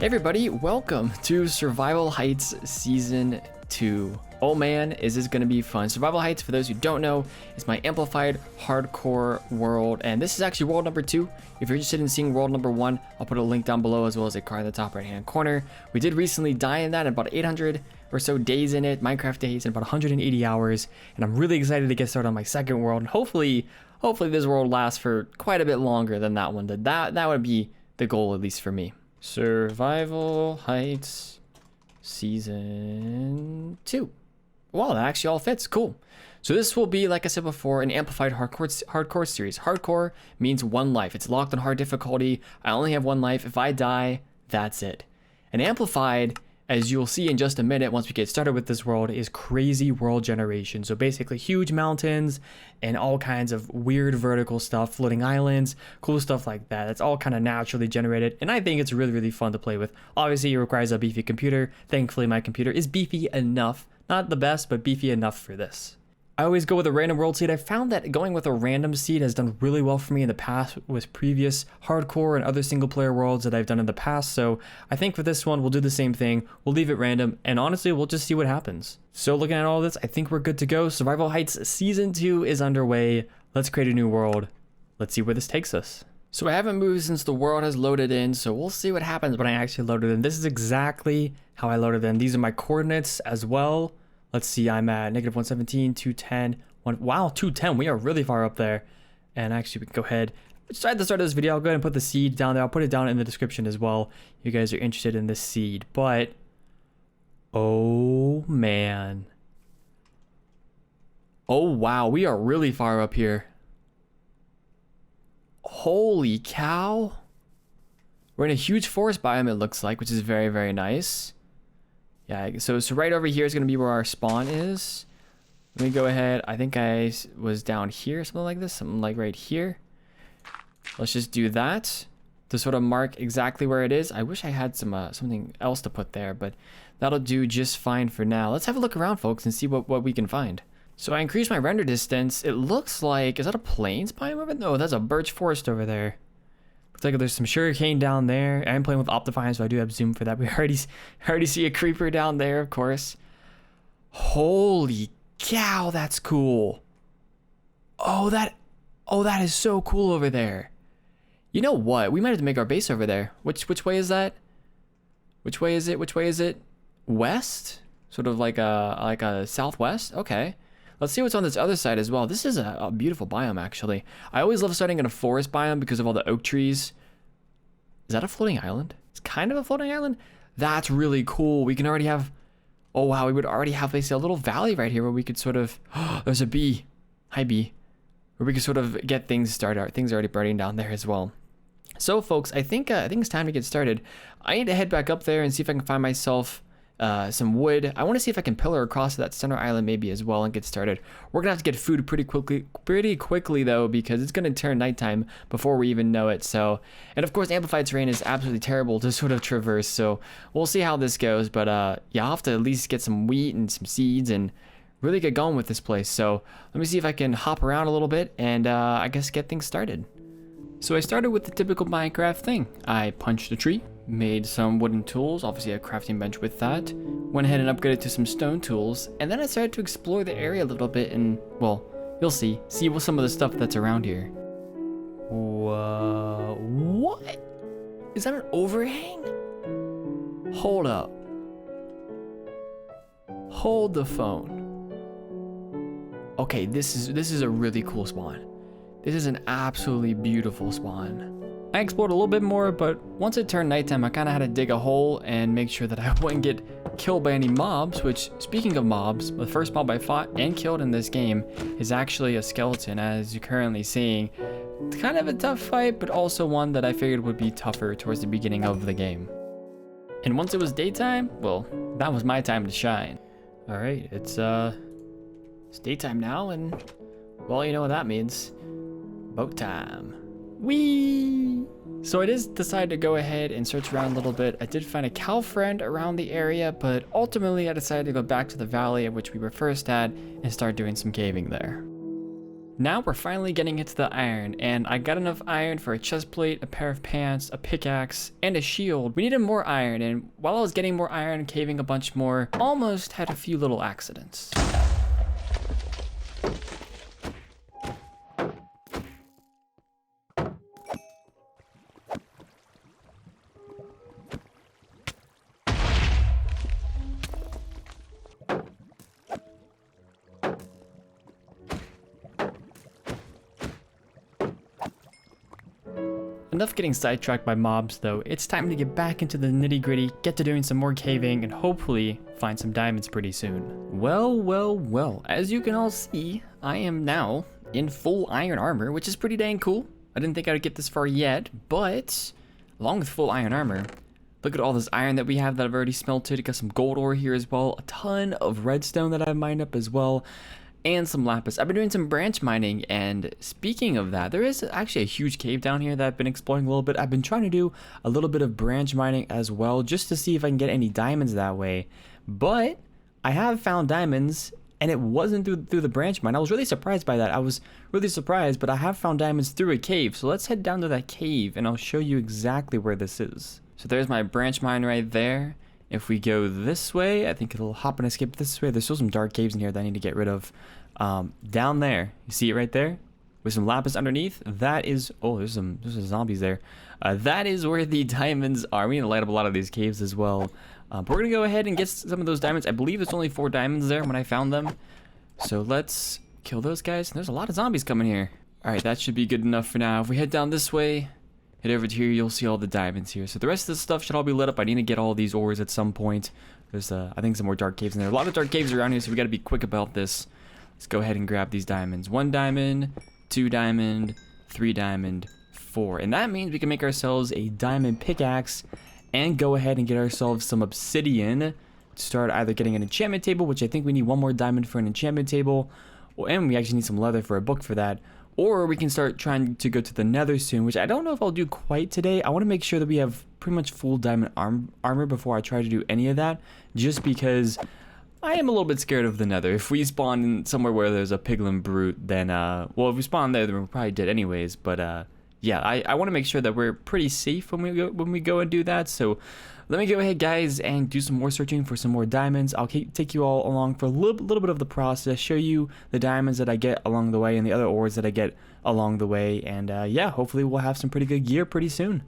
Hey everybody, welcome to Survival Heights Season 2. Oh man, is this going to be fun. Survival Heights, for those who don't know, is my amplified hardcore world, and this is actually world number 2. If you're interested in seeing world number 1, I'll put a link down below as well as a card in the top right hand corner. We did recently die in that, about 800 or so days in it, Minecraft days, and about 180 hours, and I'm really excited to get started on my second world, and hopefully this world lasts for quite a bit longer than that one did. That would be the goal, at least for me. Survival Heights Season 2. Wow, that actually all fits. Cool. So this will be, like I said before, an amplified hardcore series. Hardcore means one life. It's locked on hard difficulty. I only have one life. If I die, that's it. And amplified, as you'll see in just a minute once we get started with this world, is crazy world generation. So basically huge mountains and all kinds of weird vertical stuff, floating islands, cool stuff like that. It's all kind of naturally generated, and I think it's really, really fun to play with. Obviously, it requires a beefy computer. Thankfully, my computer is beefy enough. Not the best, but beefy enough for this. I always go with a random world seed. I found that going with a random seed has done really well for me in the past with previous hardcore and other single player worlds that I've done in the past. So I think for this one, we'll do the same thing. We'll leave it random, and honestly, we'll just see what happens. So looking at all this, I think we're good to go. Survival Heights Season 2 is underway. Let's create a new world. Let's see where this takes us. So I haven't moved since the world has loaded in, so we'll see what happens when I actually load it in. This is exactly how I loaded in. These are my coordinates as well. Let's see, I'm at negative 117, 210, wow, 210. We are really far up there. And actually, we can go ahead. At the start of this video, I'll go ahead and put the seed down there. I'll put it down in the description as well. You guys are interested in this seed. But, oh man. Oh wow, we are really far up here. Holy cow. We're in a huge forest biome, it looks like, which is very, very nice. Yeah, so right over here is going to be where our spawn is. Let me go ahead. I think I was down here, something like this, something like right here. Let's just do that to sort of mark exactly where it is. I wish I had something else to put there, but that'll do just fine for now. Let's have a look around, folks, and see what we can find. So I increased my render distance. It looks like, is that a plains biome over there? No, that's a birch forest over there. Looks like there's some sugarcane down there. I'm playing with Optifine, so I do have zoom for that. We already see a creeper down there, of course. Holy cow, that's cool. Oh, that is so cool over there. You know what? We might have to make our base over there. Which way is that? Which way is it? Which way is it? West? Sort of like a southwest? Okay. Let's see what's on this other side as well. This is a beautiful biome, actually. I always love starting in a forest biome because of all the oak trees. Is that a floating island? It's kind of a floating island. That's really cool. We can already have... Oh, wow. We would already have basically a little valley right here where we could sort of... Oh, there's a bee. Hi, bee. Where we could sort of get things started. Things are already burning down there as well. So, folks, I think it's time to get started. I need to head back up there and see if I can find myself... some wood. I want to see if I can pillar across that center island maybe as well and get started. We're gonna have to get food pretty quickly though, because it's gonna turn nighttime before we even know it. So, and of course, amplified terrain is absolutely terrible to sort of traverse. So we'll see how this goes. But yeah, I'll have to at least get some wheat and some seeds and really get going with this place. So let me see if I can hop around a little bit and I guess get things started. So I started with the typical Minecraft thing. I punched a tree, made some wooden tools, obviously a crafting bench with that, went ahead and upgraded to some stone tools, and then I started to explore the area a little bit and, well, you'll see what some of the stuff that's around here. Whoa, what? Is that an overhang? Hold up. Hold the phone. Okay, this is a really cool spawn. This is an absolutely beautiful spawn. I explored a little bit more, but once it turned nighttime, I kind of had to dig a hole and make sure that I wouldn't get killed by any mobs, which, speaking of mobs, the first mob I fought and killed in this game is actually a skeleton, as you're currently seeing. It's kind of a tough fight, but also one that I figured would be tougher towards the beginning of the game. And once it was daytime, well, that was my time to shine. All right, it's daytime now, and, well, you know what that means. Boat time. Whee! So I just decided to go ahead and search around a little bit. I did find a cow friend around the area, but ultimately I decided to go back to the valley at which we were first at and start doing some caving there. Now we're finally getting into the iron, and I got enough iron for a chest plate, a pair of pants, a pickaxe, and a shield. We needed more iron, and while I was getting more iron, caving a bunch more, almost had a few little accidents. Enough getting sidetracked by mobs though, it's time to get back into the nitty gritty, get to doing some more caving, and hopefully find some diamonds pretty soon. Well, as you can all see, I am now in full iron armor, which is pretty dang cool. I didn't think I would get this far yet, but along with full iron armor, look at all this iron that we have that I've already smelted. Got some gold ore here as well, a ton of redstone that I've mined up as well, and some lapis. I've been doing some branch mining, and speaking of that, there is actually a huge cave down here that I've been exploring a little bit. I've been trying to do a little bit of branch mining as well, just to see if I can get any diamonds that way. But I have found diamonds, and it wasn't through the branch mine. I was really surprised by that. I was really surprised, but I have found diamonds through a cave. So let's head down to that cave, and I'll show you exactly where this is. So there's my branch mine right there. If we go this way, I think it'll hop and escape this way. There's still some dark caves in here that I need to get rid of. Down there, you see it right there? With some lapis underneath, that is, oh, there's some zombies there. That is where the diamonds are. We need to light up a lot of these caves as well. But we're gonna go ahead and get some of those diamonds. I believe there's only 4 diamonds there when I found them. So let's kill those guys. And there's a lot of zombies coming here. All right, that should be good enough for now. If we head down this way, head over to here, you'll see all the diamonds here. So the rest of this stuff should all be lit up. I need to get all these ores at some point. There's, I think, some more dark caves in there. A lot of dark caves around here, so we gotta be quick about this. Let's go ahead and grab these diamonds. 1 diamond, 2 diamond, 3 diamond, 4. And that means we can make ourselves a diamond pickaxe and go ahead and get ourselves some obsidian to start either getting an enchantment table, which I think we need 1 more diamond for an enchantment table, and we actually need some leather for a book for that. Or we can start trying to go to the nether soon, which I don't know if I'll do quite today. I want to make sure that we have pretty much full diamond armor before I try to do any of that, just because I am a little bit scared of the nether. If we spawn in somewhere where there's a piglin brute, then, well, if we spawn there, then we're probably dead anyways. But, yeah, I want to make sure that we're pretty safe when we go and do that. So let me go ahead, guys, and do some more searching for some more diamonds. I'll take you all along for a little bit of the process, show you the diamonds that I get along the way and the other ores that I get along the way. And, yeah, hopefully we'll have some pretty good gear pretty soon.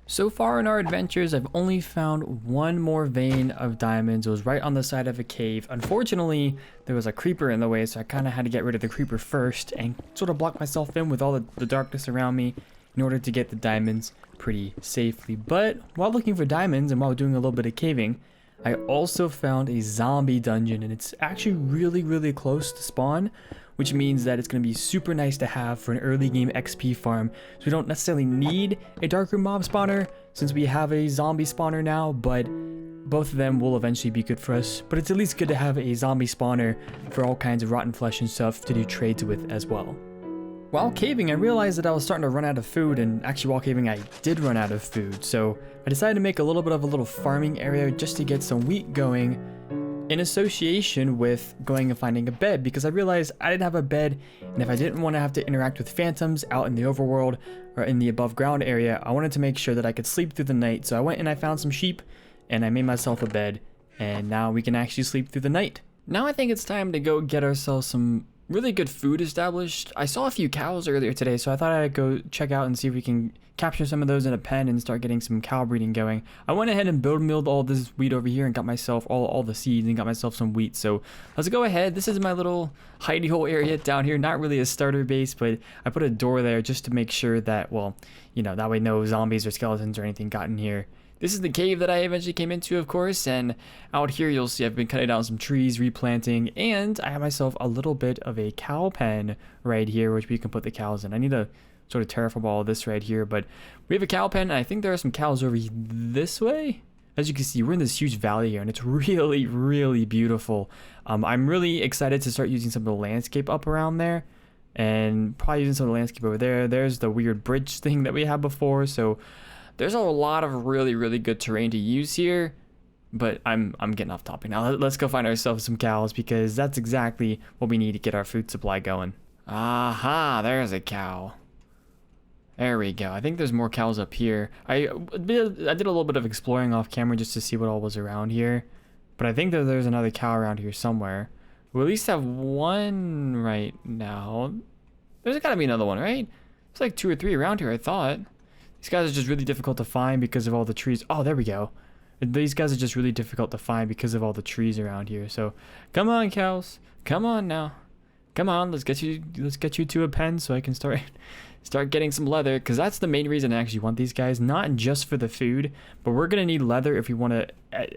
So far in our adventures, I've only found 1 more vein of diamonds. It was right on the side of a cave. Unfortunately, there was a creeper in the way, so I kind of had to get rid of the creeper first and sort of block myself in with all the darkness around me in order to get the diamonds pretty safely. But while looking for diamonds and while doing a little bit of caving, I also found a zombie dungeon, and it's actually really close to spawn, which means that it's going to be super nice to have for an early game XP farm. So we don't necessarily need a darkroom mob spawner since we have a zombie spawner now, but both of them will eventually be good for us. But it's at least good to have a zombie spawner for all kinds of rotten flesh and stuff to do trades with as well. While caving, I realized that I was starting to run out of food, and actually while caving I did run out of food. So I decided to make a little bit of a little farming area just to get some wheat going, in association with going and finding a bed, because I realized I didn't have a bed, and if I didn't want to have to interact with phantoms out in the overworld or in the above ground area, I wanted to make sure that I could sleep through the night. So I went and I found some sheep and I made myself a bed, and now we can actually sleep through the night. Now I think it's time to go get ourselves some really good food established. I saw a few cows earlier today, so I thought I'd go check out and see if we can capture some of those in a pen and start getting some cow breeding going. I went ahead and build milled all this wheat over here and got myself all the seeds and got myself some wheat. So let's go ahead. This is my little hidey hole area down here. Not really a starter base, but I put a door there just to make sure that, well, you know, that way no zombies or skeletons or anything got in here. This is the cave that I eventually came into, of course, and out here you'll see I've been cutting down some trees, replanting, and I have myself a little bit of a cow pen right here, which we can put the cows in. I need to sort of terraform all of this right here, but we have a cow pen, and I think there are some cows over this way. As you can see, we're in this huge valley here, and it's really beautiful. I'm really excited to start using some of the landscape up around there, and probably using some of the landscape over there. There's the weird bridge thing that we had before, so there's a lot of really good terrain to use here, but I'm getting off topic now. Let's go find ourselves some cows, because that's exactly what we need to get our food supply going. Aha, there's a cow. There we go. I think there's more cows up here. I did a little bit of exploring off camera just to see what all was around here. But I think that there's another cow around here somewhere. We at least have one right now. There's got to be another one, right? It's like 2 or 3 around here, I thought. These guys are just really difficult to find because of all the trees. Oh, there we go. These guys are just really difficult to find because of all the trees around here. So, come on, cows. Come on now. Come on, let's get you to a pen so I can start getting some leather, because that's the main reason I actually want these guys, not just for the food, but we're gonna need leather if we want to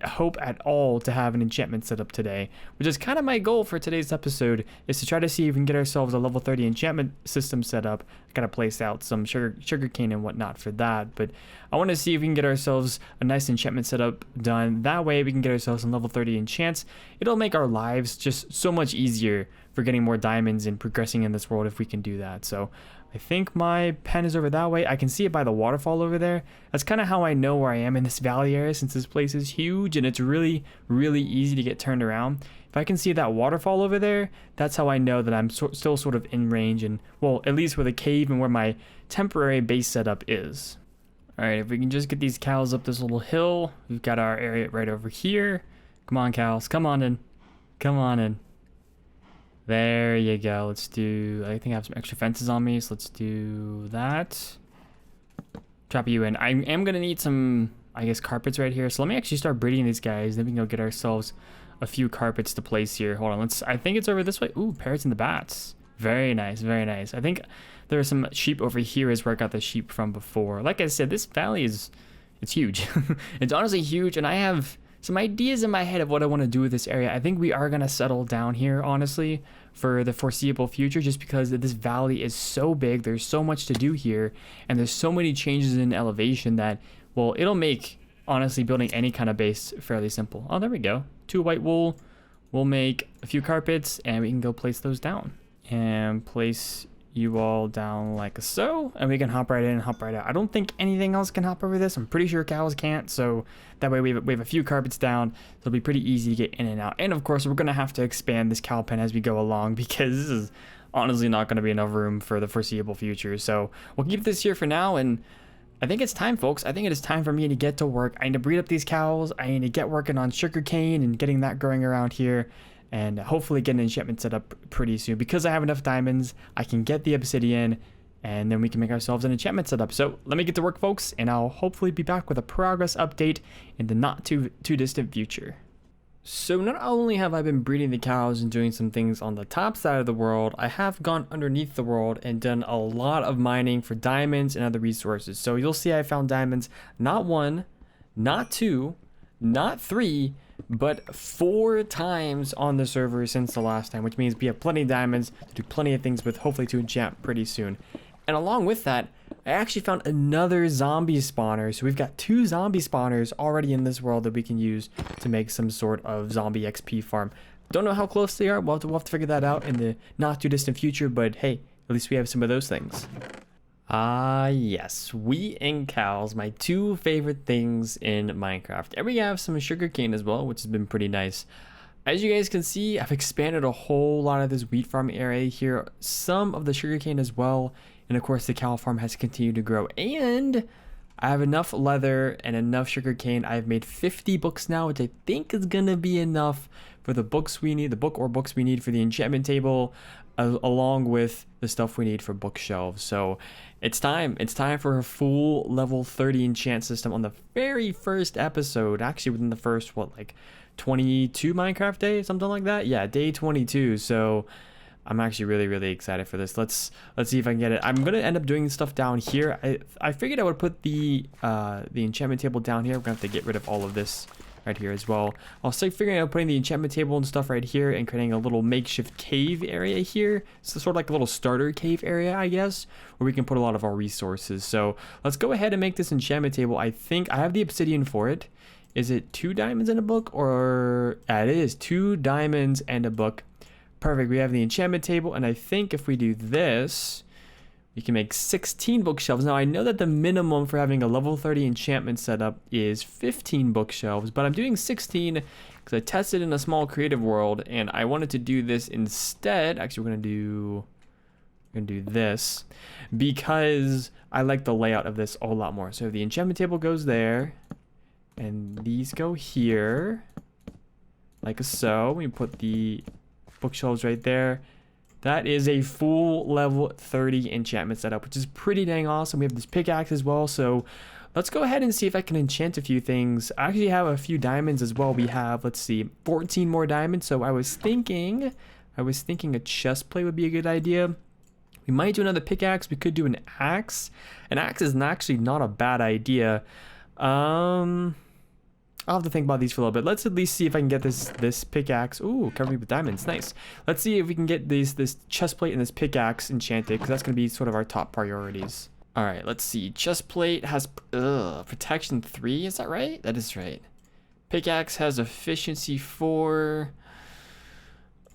hope at all to have an enchantment set up today, which is kind of my goal for today's episode, is to try to see if we can get ourselves a level 30 enchantment system set up. Gotta place out some sugar cane and whatnot for that, but I want to see if we can get ourselves a nice enchantment setup done. That way we can get ourselves some level 30 enchants. It'll make our lives just so much easier for getting more diamonds and progressing in this world if we can do that. So I think my pen is over that way. I can see it by the waterfall over there. That's kind of how I know where I am in this valley area, since this place is huge and it's really, really easy to get turned around. If I can see that waterfall over there, that's how I know that I'm still sort of in range, and, well, at least where the cave and where my temporary base setup is. All right, if we can just get these cows up this little hill. We've got our area right over here. Come on, cows. Come on in. Come on in. There you go. Let's do, I think I have some extra fences on me, so let's do that. Trap you in. I am going to need some, I guess, carpets right here. So let me actually start breeding these guys. Then we can go get ourselves a few carpets to place here. Hold on. I think it's over this way. Ooh, parrots and the bats. Very nice. Very nice. I think there are some sheep over here is where I got the sheep from before. Like I said, this valley it's huge. It's honestly huge. And I have some ideas in my head of what I want to do with this area. I think we are going to settle down here, honestly, for the foreseeable future, just because this valley is so big. There's so much to do here, and there's so many changes in elevation that, well, it'll make, honestly, building any kind of base fairly simple. Oh, there we go. 2 white wool. We'll make a few carpets, and we can go place those down. And place you all down like so, and we can hop right in and hop right out. I don't think anything else can hop over this. I'm pretty sure cows can't, so that way we have a few carpets down, so it'll be pretty easy to get in and out. And of course, we're gonna have to expand this cow pen as we go along, because this is honestly not gonna be enough room for the foreseeable future. So we'll keep this here for now, and I think it's time, folks. I think it is time for me to get to work. I need to breed up these cows. I need to get working on sugarcane and getting that growing around here, and hopefully get an enchantment set up pretty soon. Because I have enough diamonds, I can get the obsidian, and then we can make ourselves an enchantment setup. So let me get to work, folks, and I'll hopefully be back with a progress update in the not too distant future. So not only have I been breeding the cows and doing some things on the top side of the world, I have gone underneath the world and done a lot of mining for diamonds and other resources. So you'll see I found diamonds, not 1, not 2, not 3, but 4 times on the server since the last time, which means we have plenty of diamonds to do plenty of things with, hopefully to enchant pretty soon. And along with that, I actually found another zombie spawner. So we've got 2 zombie spawners already in this world that we can use to make some sort of zombie XP farm. Don't know how close they are. We'll have to figure that out in the not too distant future, but hey, at least we have some of those things. Ah, yes, wheat and cows, my 2 favorite things in Minecraft. And we have some sugarcane as well, which has been pretty nice. As you guys can see, I've expanded a whole lot of this wheat farm area here, some of the sugarcane as well, and of course the cow farm has continued to grow. And I have enough leather and enough sugarcane. I've made 50 books now, which I think is gonna be enough for the books we need, the books we need for the enchantment table, along with the stuff we need for bookshelves. So it's time for a full level 30 enchant system on the very first episode, actually within the first 22 Minecraft days, something like that. Yeah, day 22. So I'm actually really excited for this. Let's see if I can get it. I'm gonna end up doing stuff down here. I figured I would put the enchantment table down here. We're gonna have to get rid of all of this right here as well. I'll start figuring out putting the enchantment table and stuff right here and creating a little makeshift cave area here. So sort of like a little starter cave area, I guess, where we can put a lot of our resources. So let's go ahead and make this enchantment table. I think I have the obsidian for it. Is it 2 diamonds and a book, or it is 2 diamonds and a book. Perfect. We have the enchantment table, and I think if we do this, we can make 16 bookshelves. Now, I know that the minimum for having a level 30 enchantment setup is 15 bookshelves, but I'm doing 16 because I tested in a small creative world, and I wanted to do this instead. Actually, we're going to do We're gonna do this because I like the layout of this a lot more. So the enchantment table goes there, and these go here, like so. We put the bookshelves right there. That is a full level 30 enchantment setup, which is pretty dang awesome. We have this pickaxe as well, so let's go ahead and see if I can enchant a few things. I actually have a few diamonds as well. We have, let's see, 14 more diamonds. So I was thinking a chest plate would be a good idea. We might do another pickaxe. We could do an axe. An axe is actually not a bad idea. I'll have to think about these for a little bit. Let's at least see if I can get this pickaxe. Ooh, covered me with diamonds. Nice. Let's see if we can get this chest plate and this pickaxe enchanted, because that's going to be sort of our top priorities. All right, let's see. Chest plate has protection 3. Is that right? That is right. Pickaxe has efficiency 4.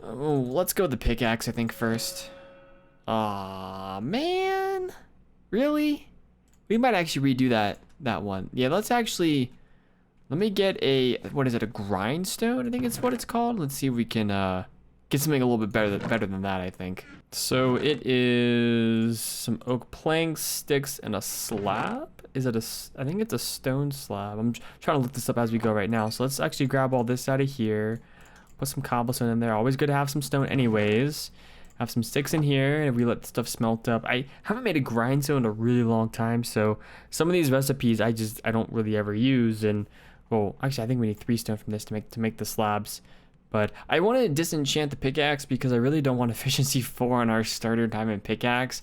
Oh, let's go with the pickaxe, I think, first. Aw, man. Really? We might actually redo that one. Yeah, let me get a, what is it, a grindstone? I think it's what it's called. Let's see if we can get something a little bit better than that, I think. So it is some oak planks, sticks, and a slab. Is it I think it's a stone slab. I'm trying to look this up as we go right now. So let's actually grab all this out of here. Put some cobblestone in there. Always good to have some stone anyways. Have some sticks in here, and if we let stuff smelt up. I haven't made a grindstone in a really long time, so some of these recipes I don't really ever use. And well, actually I think we need 3 stone from this to make the slabs. But I want to disenchant the pickaxe because I really don't want efficiency 4 on our starter diamond pickaxe.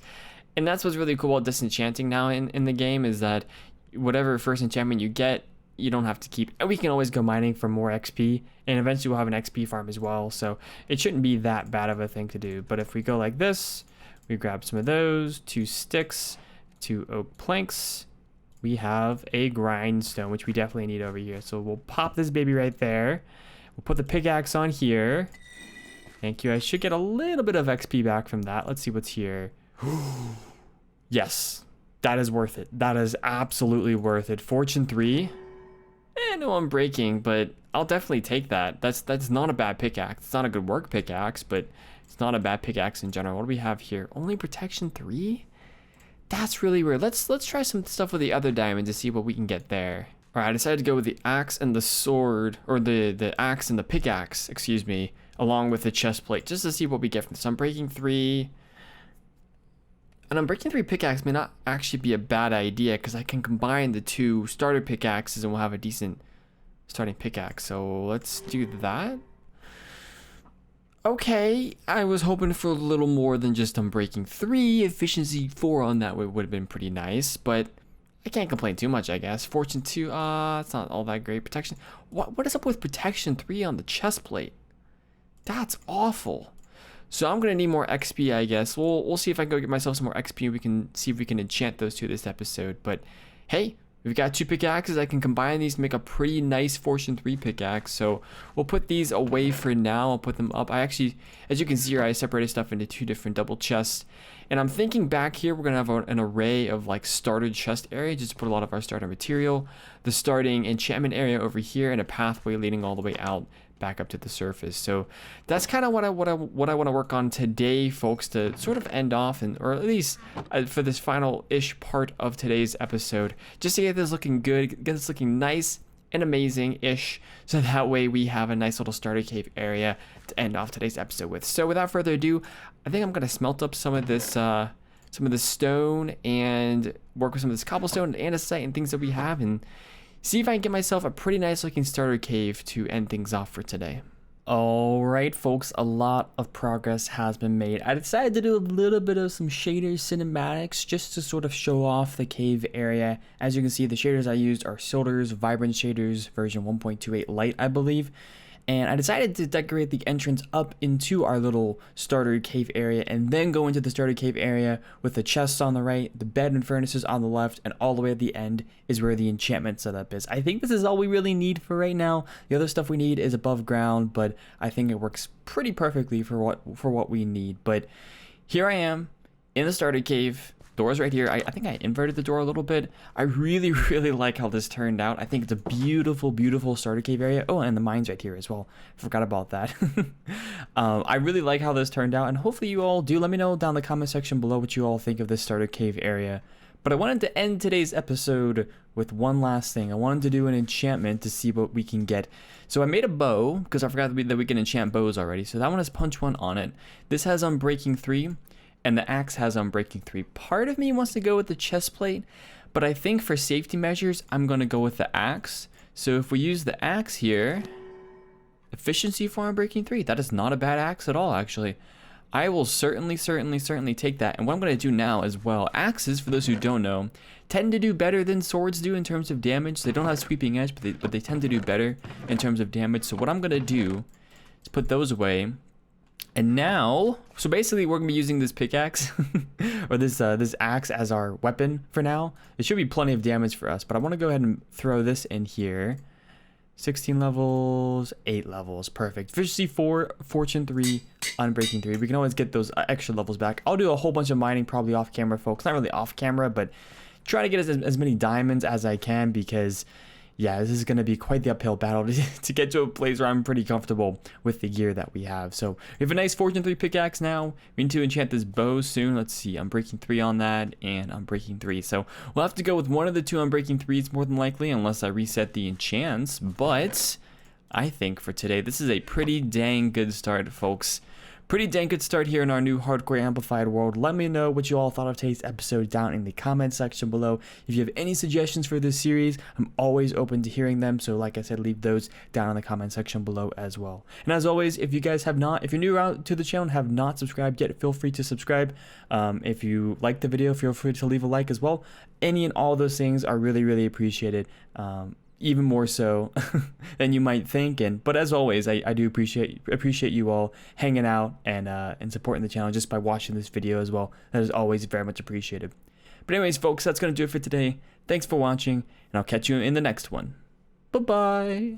And that's what's really cool about disenchanting now in the game, is that whatever first enchantment you get, you don't have to keep, and we can always go mining for more XP, and eventually we'll have an XP farm as well, so it shouldn't be that bad of a thing to do. But if we go like this, we grab some of those, 2 sticks, 2 oak planks, we have a grindstone, which we definitely need over here. So we'll pop this baby right there. We'll put the pickaxe on here. Thank you. I should get a little bit of XP back from that. Let's see what's here. Yes, that is worth it. That is absolutely worth it. Fortune 3. No, I'm breaking, but I'll definitely take that. That's not a bad pickaxe. It's not a good work pickaxe, but it's not a bad pickaxe in general. What do we have here? Only protection 3? That's really weird. Let's try some stuff with the other diamond to see what we can get there. All right, I decided to go with the axe and the sword, or the axe and the pickaxe, excuse me, along with the chest plate, just to see what we get from this. I'm breaking 3. And I'm breaking 3 pickaxe may not actually be a bad idea, because I can combine the 2 starter pickaxes and we'll have a decent starting pickaxe. So let's do that. Okay, I was hoping for a little more than just breaking 3. Efficiency 4 on that would have been pretty nice, but I can't complain too much, I guess. Fortune 2, it's not all that great. Protection, what is up with protection 3 on the chest plate? That's awful. So I'm gonna need more XP, I guess. We'll see if I can go get myself some more XP. We can see if we can enchant those 2 this episode. But hey, we've got 2 pickaxes. I can combine these to make a pretty nice Fortune 3 pickaxe. So we'll put these away for now. I'll put them up. I actually, as you can see here, I separated stuff into 2 different double chests. And I'm thinking back here, we're gonna have an array of like starter chest area, just to put a lot of our starter material. The starting enchantment area over here, and a pathway leading all the way out back up to the surface. So that's kind of what I want to work on today, folks, to sort of end off, and or at least for this final-ish part of today's episode, just to get this looking good, get this looking nice and amazing-ish, so that way we have a nice little starter cave area to end off today's episode with. So without further ado, I think I'm gonna smelt up some of this stone and work with some of this cobblestone and andesite and things that we have, and see if I can get myself a pretty nice looking starter cave to end things off for today. All right, folks, a lot of progress has been made. I decided to do a little bit of some shader cinematics just to sort of show off the cave area. As you can see, the shaders I used are Solders Vibrant Shaders version 1.28 Light, I believe. And I decided to decorate the entrance up into our little starter cave area, and then go into the starter cave area with the chests on the right, the bed and furnaces on the left, and all the way at the end is where the enchantment setup is. I think this is all we really need for right now. The other stuff we need is above ground, but I think it works pretty perfectly for what we need. But here I am in the starter cave, doors right here. I think I inverted the door a little bit. I really, really like how this turned out. I think it's a beautiful, beautiful starter cave area. Oh, and the mines right here as well. Forgot about that. I really like how this turned out, and hopefully you all do. Let me know down in the comment section below what you all think of this starter cave area. But I wanted to end today's episode with one last thing. I wanted to do an enchantment to see what we can get. So I made a bow, because I forgot that we can enchant bows already. So that one has punch 1 on it. This has Unbreaking 3. And the axe has Unbreaking 3. Part of me wants to go with the chest plate, but I think for safety measures, I'm going to go with the axe. So if we use the axe here, efficiency for Unbreaking 3. That is not a bad axe at all, actually. I will certainly take that. And what I'm going to do now as well, axes, for those who don't know, tend to do better than swords do in terms of damage. They don't have sweeping edge, but they tend to do better in terms of damage. So what I'm going to do is put those away. And now, so basically we're going to be using this pickaxe or this axe as our weapon for now. It should be plenty of damage for us, but I want to go ahead and throw this in here. 16 levels, 8 levels, perfect. Efficiency 4, Fortune 3, Unbreaking 3. We can always get those extra levels back. I'll do a whole bunch of mining probably off camera, folks. Not really off camera, but try to get as many diamonds as I can, because yeah, this is going to be quite the uphill battle to get to a place where I'm pretty comfortable with the gear that we have. So we have a nice Fortune 3 pickaxe now. We need to enchant this bow soon. Let's see, Unbreaking 3 on that, and Unbreaking 3. So we'll have to go with one of the 2 Unbreaking 3s more than likely, unless I reset the enchants. But I think for today, this is a pretty dang good start, folks. Pretty dang good start here in our new hardcore amplified world. Let me know what you all thought of today's episode down in the comment section below. If you have any suggestions for this series, I'm always open to hearing them. So like I said, leave those down in the comment section below as well. And as always, if you guys have not, if you're new out to the channel and have not subscribed yet, feel free to subscribe. If you like the video, feel free to leave a like as well. Any and all those things are really, really appreciated. Even more so than you might think. But as always, I do appreciate you all hanging out and supporting the channel just by watching this video as well. That is always very much appreciated. But anyways, folks, that's going to do it for today. Thanks for watching, and I'll catch you in the next one. Bye-bye.